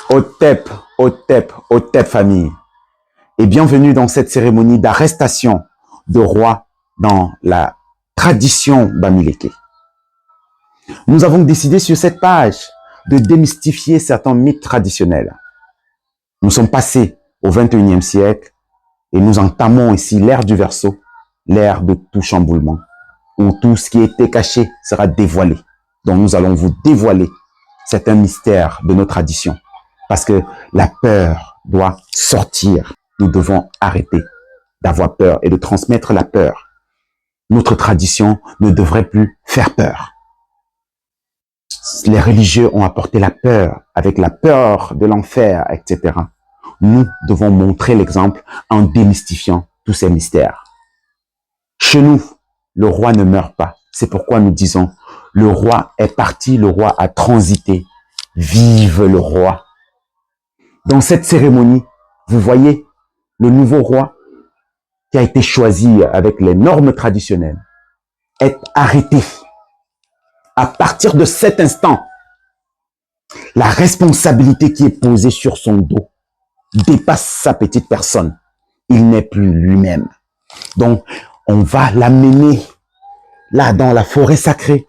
Hotep, Hotep, Hotep famille. Et bienvenue dans cette cérémonie d'arrestation de roi dans la tradition Bamileke. Nous avons décidé sur cette page de démystifier certains mythes traditionnels. Nous sommes passés au 21e siècle et nous entamons ici l'ère du Verseau, l'ère de tout chamboulement, où tout ce qui était caché sera dévoilé. Donc nous allons vous dévoiler certains mystères de nos traditions. Parce que la peur doit sortir. Nous devons arrêter d'avoir peur et de transmettre la peur. Notre tradition ne devrait plus faire peur. Les religieux ont apporté la peur, avec la peur de l'enfer, etc. Nous devons montrer l'exemple en démystifiant tous ces mystères. Chez nous, le roi ne meurt pas. C'est pourquoi nous disons, le roi est parti, le roi a transité. Vive le roi! Dans cette cérémonie, vous voyez le nouveau roi qui a été choisi avec les normes traditionnelles est arrêté. À partir de cet instant, la responsabilité qui est posée sur son dos dépasse sa petite personne. Il n'est plus lui-même. Donc, on va l'amener là dans la forêt sacrée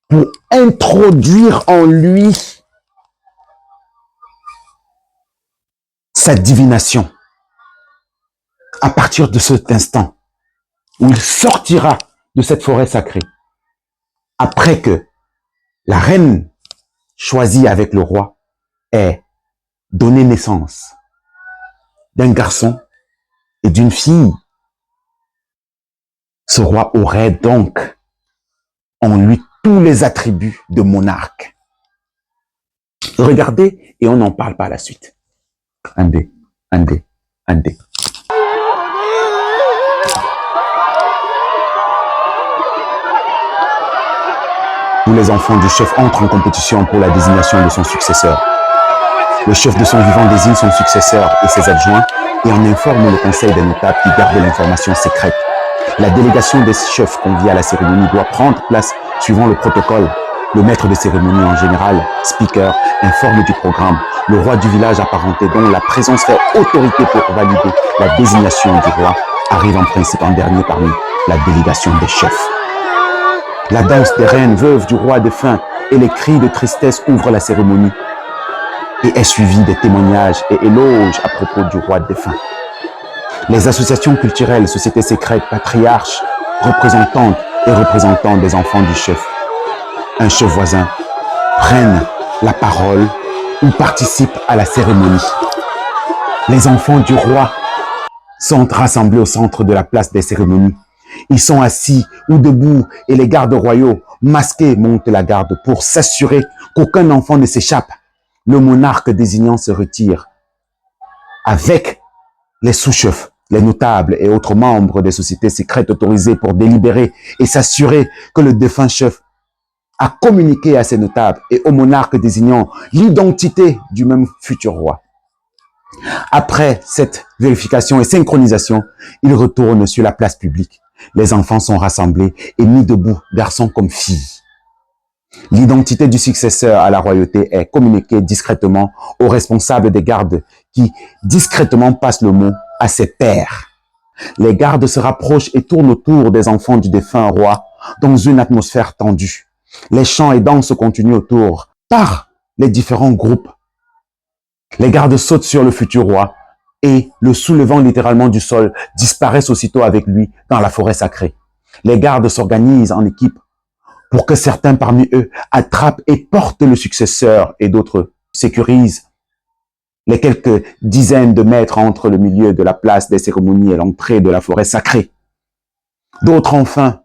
pour introduire en lui sa divination. À partir de cet instant où il sortira de cette forêt sacrée, après que la reine choisie avec le roi ait donné naissance d'un garçon et d'une fille, ce roi aurait donc en lui tous les attributs de monarque. Regardez et on n'en parle pas à la suite. Andé. Tous les enfants du chef entrent en compétition pour la désignation de son successeur. Le chef de son vivant désigne son successeur et ses adjoints et en informe le conseil des notables qui garde l'information secrète. La délégation des chefs conviés à la cérémonie doit prendre place suivant le protocole. Le maître de cérémonie en général, speaker, informe du programme. Le roi du village apparenté dont la présence fait autorité pour valider la désignation du roi arrive en principe en dernier parmi la délégation des chefs. La danse des reines veuves du roi défunt et les cris de tristesse ouvrent la cérémonie et est suivi des témoignages et éloges à propos du roi défunt. Les associations culturelles, sociétés secrètes, patriarches, représentantes et représentants des enfants du chef, un chef voisin, prennent la parole ou participent à la cérémonie. Les enfants du roi sont rassemblés au centre de la place des cérémonies. Ils sont assis ou debout et les gardes royaux masqués montent la garde pour s'assurer qu'aucun enfant ne s'échappe. Le monarque désignant se retire avec les sous-chefs, les notables et autres membres des sociétés secrètes autorisés pour délibérer et s'assurer que le défunt chef a communiqué à ses notables et au monarque désignant l'identité du même futur roi. Après cette vérification et synchronisation, il retourne sur la place publique. Les enfants sont rassemblés et mis debout, garçons comme filles. L'identité du successeur à la royauté est communiquée discrètement aux responsables des gardes qui discrètement passent le mot à ses pairs. Les gardes se rapprochent et tournent autour des enfants du défunt roi dans une atmosphère tendue. Les chants et danses continuent autour par les différents groupes. Les gardes sautent sur le futur roi et, le soulevant littéralement du sol, disparaissent aussitôt avec lui dans la forêt sacrée. Les gardes s'organisent en équipe pour que certains parmi eux attrapent et portent le successeur et d'autres sécurisent les quelques dizaines de mètres entre le milieu de la place des cérémonies et l'entrée de la forêt sacrée. D'autres enfin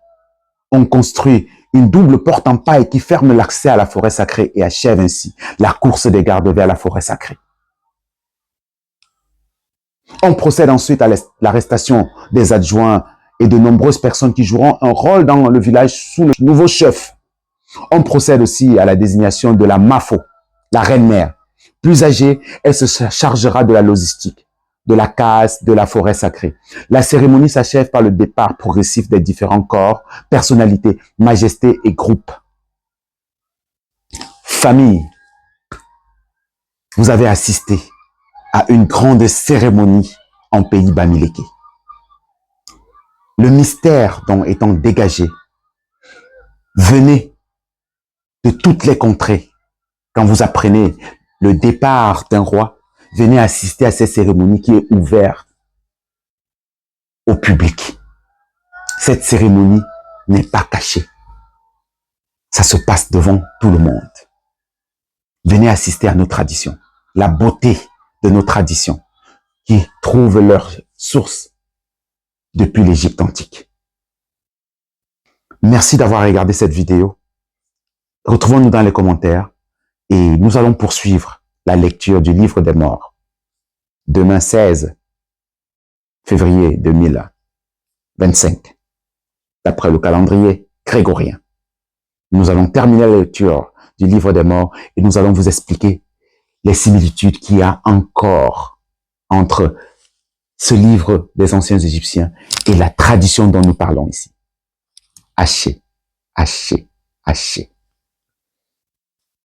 ont construit une double porte en paille qui ferme l'accès à la forêt sacrée et achève ainsi la course des gardes vers la forêt sacrée. On procède ensuite à l'arrestation des adjoints et de nombreuses personnes qui joueront un rôle dans le village sous le nouveau chef. On procède aussi à la désignation de la Mafo, la reine-mère. Plus âgée, elle se chargera de la logistique, de la casse de la forêt sacrée. La cérémonie s'achève par le départ progressif des différents corps, personnalités, majestés et groupes. Famille. vous avez assisté à une grande cérémonie en pays Bamileke. Le mystère dont étant dégagé venait de toutes les contrées. Quand vous apprenez le départ d'un roi, venez assister à cette cérémonie qui est ouverte au public. Cette cérémonie n'est pas cachée. Ça se passe devant tout le monde. Venez assister à nos traditions, la beauté de nos traditions qui trouvent leur source depuis l'Égypte antique. Merci d'avoir regardé cette vidéo. Retrouvons-nous dans les commentaires et nous allons poursuivre la lecture du livre des morts. Demain 16 février 2025, d'après le calendrier grégorien. Nous allons terminer la lecture du livre des morts et nous allons vous expliquer les similitudes qu'il y a encore entre ce livre des anciens Égyptiens et la tradition dont nous parlons ici. Haché, haché, haché.